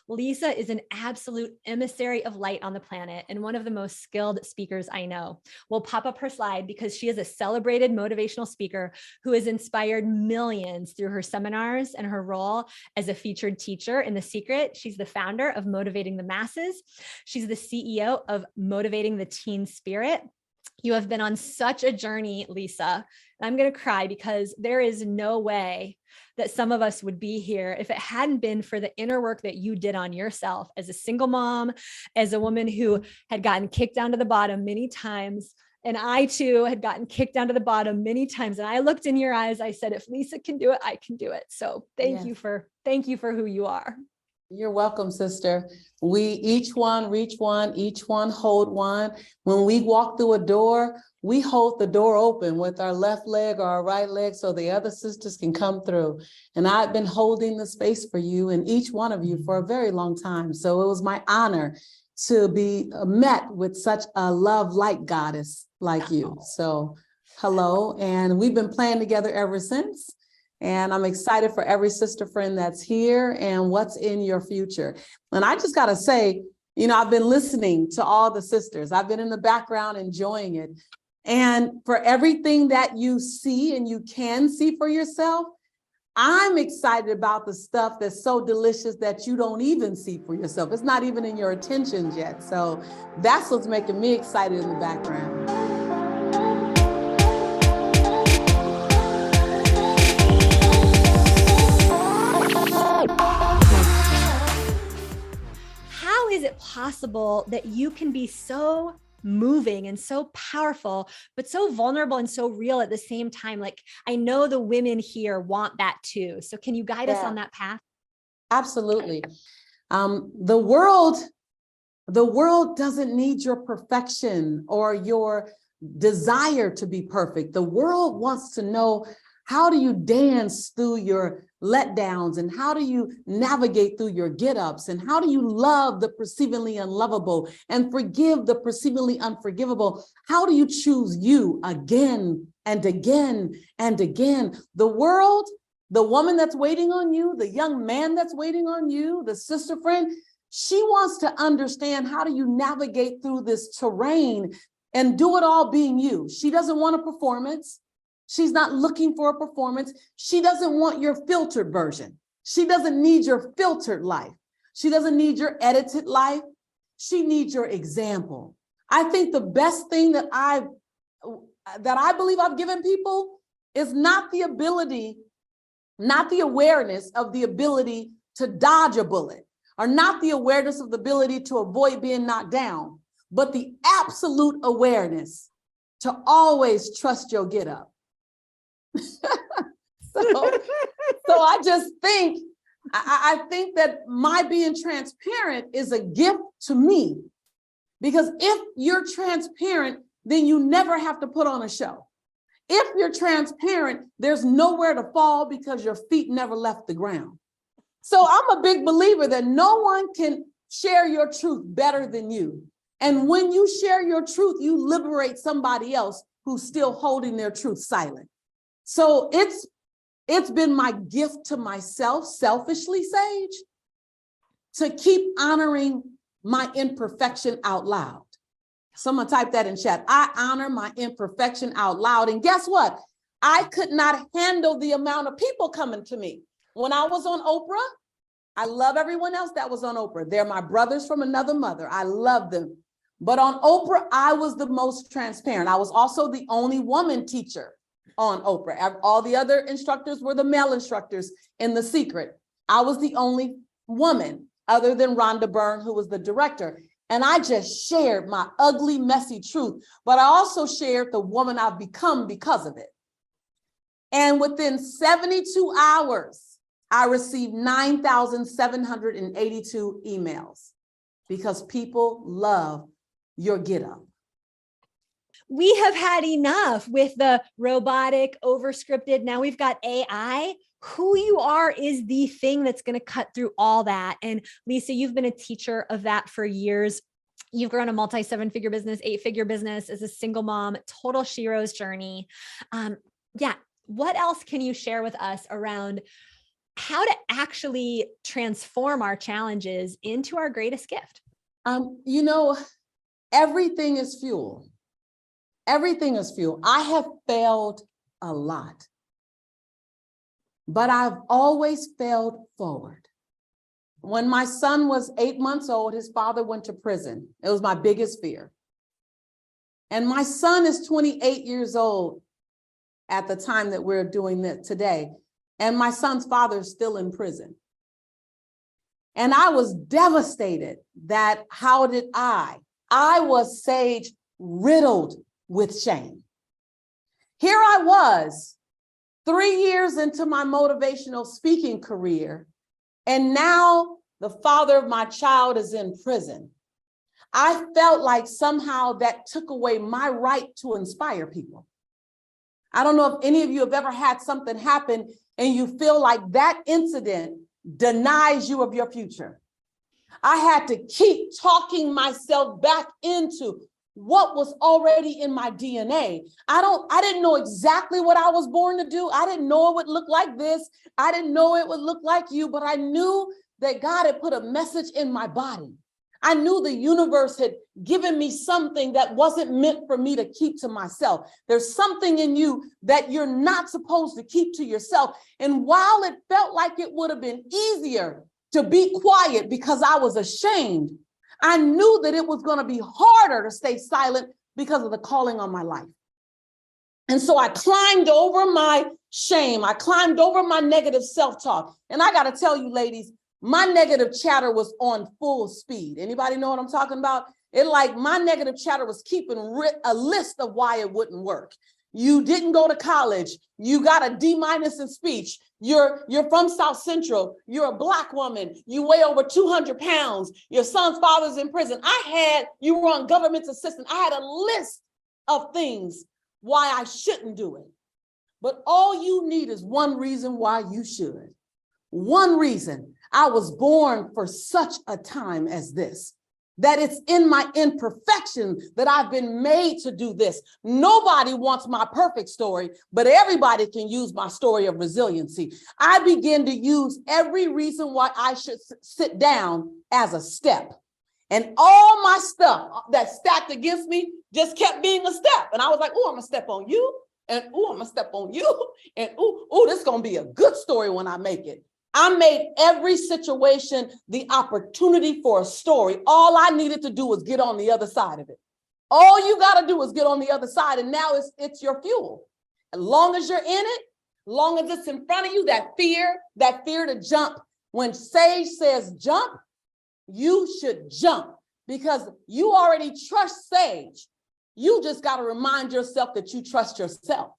Lisa is an absolute emissary of light on the planet and one of the most skilled speakers I know. We'll pop up her slide because she is a celebrated motivational speaker who has inspired millions through her seminars and her role as a featured teacher in The Secret. She's the founder of Motivating the Masses. She's the CEO of Motivating the Teen Spirit. You have been on such a journey, Lisa. I'm going to cry because there is no way that some of us would be here if it hadn't been for the inner work that you did on yourself as a single mom, as a woman who had gotten kicked down to the bottom many times. And I too had gotten kicked down to the bottom many times. And I looked in your eyes, I said, if Lisa can do it, I can do it. So thank you for who you are. You're welcome, sister. We each one reach one, each one hold one. When we walk through a door, we hold the door open with our left leg or our right leg so the other sisters can come through. And I've been holding the space for you and each one of you for a very long time. So it was my honor to be met with such a love light goddess like you. So hello, and we've been playing together ever since. And I'm excited for every sister friend that's here and what's in your future. And I just got to say, you know, I've been listening to all the sisters. I've been in the background enjoying it. And for everything that you see and you can see for yourself, I'm excited about the stuff that's so delicious that you don't even see for yourself. It's not even in your attentions yet. So that's what's making me excited in the background. How is it possible that you can be so moving and so powerful, but so vulnerable and so real at the same time? Like, I know the women here want that too. So can you guide us on that path? Absolutely. The world doesn't need your perfection or your desire to be perfect. The world wants to know, how do you dance through your letdowns, and how do you navigate through your get-ups, and how do you love the perceivingly unlovable and forgive the perceivingly unforgivable? How do you choose you again and again and again? The world, the woman that's waiting on you, the young man that's waiting on you, the sister friend, she wants to understand, how do you navigate through this terrain and do it all being you? She doesn't want a performance. She's not looking for a performance. She doesn't want your filtered version. She doesn't need your filtered life. She doesn't need your edited life. She needs your example. I think the best thing that I believe I've given people is not the ability, not the awareness of the ability to dodge a bullet, or not the awareness of the ability to avoid being knocked down, but the absolute awareness to always trust your get up. So I just think, I think that my being transparent is a gift to me, because if you're transparent, then you never have to put on a show. If you're transparent, there's nowhere to fall because your feet never left the ground. So I'm a big believer that no one can share your truth better than you. And when you share your truth, you liberate somebody else who's still holding their truth silent. So it's been my gift to myself, selfishly, Sage, to keep honoring my imperfection out loud. Someone type that in chat. I honor my imperfection out loud. And guess what? I could not handle the amount of people coming to me. When I was on Oprah, I love everyone else that was on Oprah. They're my brothers from another mother. I love them. But on Oprah, I was the most transparent. I was also the only woman teacher on Oprah. All the other instructors were the male instructors in The Secret. I was the only woman other than Rhonda Byrne, who was the director. And I just shared my ugly, messy truth, but I also shared the woman I've become because of it. And within 72 hours, I received 9,782 emails because people love your get up. We have had enough with the robotic, overscripted. Now we've got AI. Who you are is the thing that's going to cut through all that. And Lisa, you've been a teacher of that for years. You've grown a multi-7-figure business, 8-figure business as a single mom, total shero's journey. What else can you share with us around how to actually transform our challenges into our greatest gift. You know, everything is fuel. Everything is fuel. I have failed a lot, but I've always failed forward. When my son was 8 months old, his father went to prison. It was my biggest fear. And my son is 28 years old at the time that we're doing this today. And my son's father is still in prison. And I was devastated that how did I was, Sage, riddled with shame. Here I was, 3 years into my motivational speaking career, and now the father of my child is in prison. I felt like somehow that took away my right to inspire people. I don't know if any of you have ever had something happen and you feel like that incident denies you of your future. I had to keep talking myself back into what was already in my DNA. I didn't know exactly what I was born to do. I didn't know it would look like this. I didn't know it would look like you, but I knew that God had put a message in my body. I knew the universe had given me something that wasn't meant for me to keep to myself. There's something in you that you're not supposed to keep to yourself. And while it felt like it would have been easier to be quiet because I was ashamed, I knew that it was going to be harder to stay silent because of the calling on my life. And so I climbed over my shame. I climbed over my negative self-talk. And I got to tell you, ladies, my negative chatter was on full speed. Anybody know what I'm talking about? It like my negative chatter was keeping a list of why it wouldn't work. You didn't go to college. You got a D- in speech. You're from South Central. You're a Black woman. You weigh over 200 pounds. Your son's father's in prison. You were on government assistance. I had a list of things why I shouldn't do it. But all you need is one reason why you should. One reason. I was born for such a time as this, that it's in my imperfection that I've been made to do this. Nobody wants my perfect story, but everybody can use my story of resiliency. I begin to use every reason why I should sit down as a step. And all my stuff that stacked against me just kept being a step. And I was like, oh, I'm gonna step on you. And oh, I'm gonna step on you. And oh, this is gonna be a good story when I make it. I made every situation the opportunity for a story. All I needed to do was get on the other side of it. All you got to do is get on the other side, and now it's your fuel. As long as you're in it, long as it's in front of you, that fear to jump. When Sage says jump, you should jump because you already trust Sage. You just got to remind yourself that you trust yourself.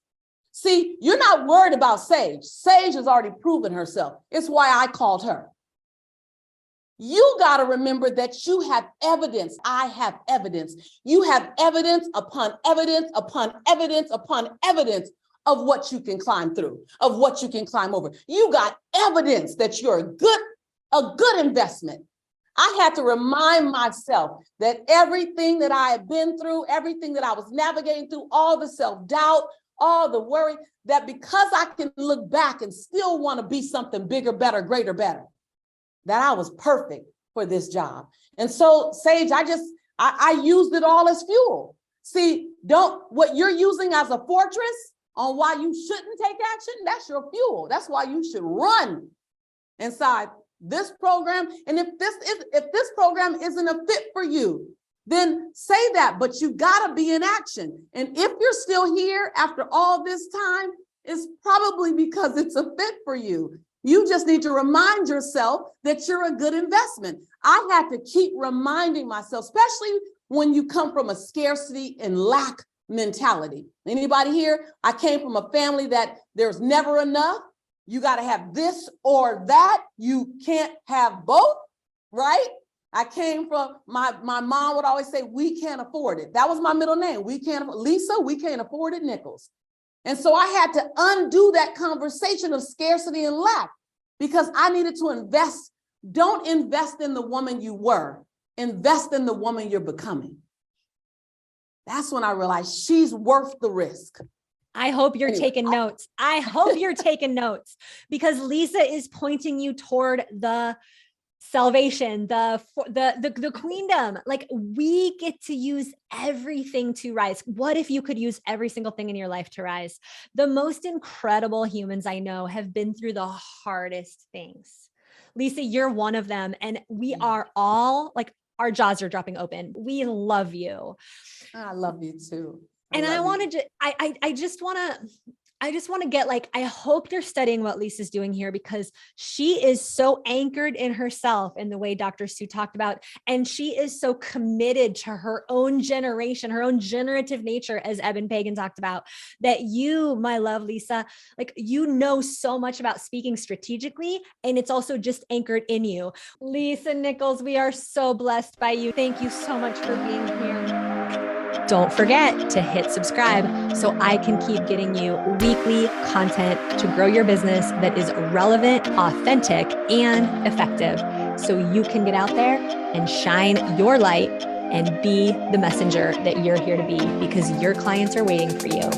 See, you're not worried about Sage. Sage has already proven herself. It's why I called her. You got to remember that you have evidence. I have evidence. You have evidence upon evidence upon evidence upon evidence of what you can climb through, of what you can climb over. You got evidence that you're a good investment. I had to remind myself that everything that I had been through, everything that I was navigating through, all the self-doubt, all the worry, that because I can look back and still want to be something bigger, better, greater, better, that I was perfect for this job. And so, Sage, I used it all as fuel. See, what you're using as a fortress on why you shouldn't take action, that's your fuel. That's why you should run inside this program. And if this program isn't a fit for you, then say that, but you gotta be in action. And if you're still here after all this time, it's probably because it's a fit for you. You just need to remind yourself that you're a good investment. I had to keep reminding myself, especially when you come from a scarcity and lack mentality. Anybody here? I came from a family that there's never enough. You got to have this or that. You can't have both, right? I came from, my mom would always say, we can't afford it. That was my middle name. Lisa, we can't afford it, Nichols. And so I had to undo that conversation of scarcity and lack because I needed to invest. Don't invest in the woman you were. Invest in the woman you're becoming. That's when I realized she's worth the risk. I hope you're taking notes. I hope you're taking notes, because Lisa is pointing you toward the salvation, the queendom. Like, we get to use everything to rise. What if you could use every single thing in your life to rise? The most incredible humans I know have been through the hardest things. Lisa, you're one of them. And we are all like, our jaws are dropping open. We love you. I love you too. And I wanted to, I just want to get like, I hope you're studying what Lisa's doing here, because she is so anchored in herself in the way Dr. Sue talked about. And she is so committed to her own generation, her own generative nature, as Eben Pagan talked about, that you, my love, Lisa, like, you know so much about speaking strategically, and it's also just anchored in you. Lisa Nichols, we are so blessed by you. Thank you so much for being here. Don't forget to hit subscribe so I can keep getting you weekly content to grow your business that is relevant, authentic, and effective, so you can get out there and shine your light and be the messenger that you're here to be, because your clients are waiting for you.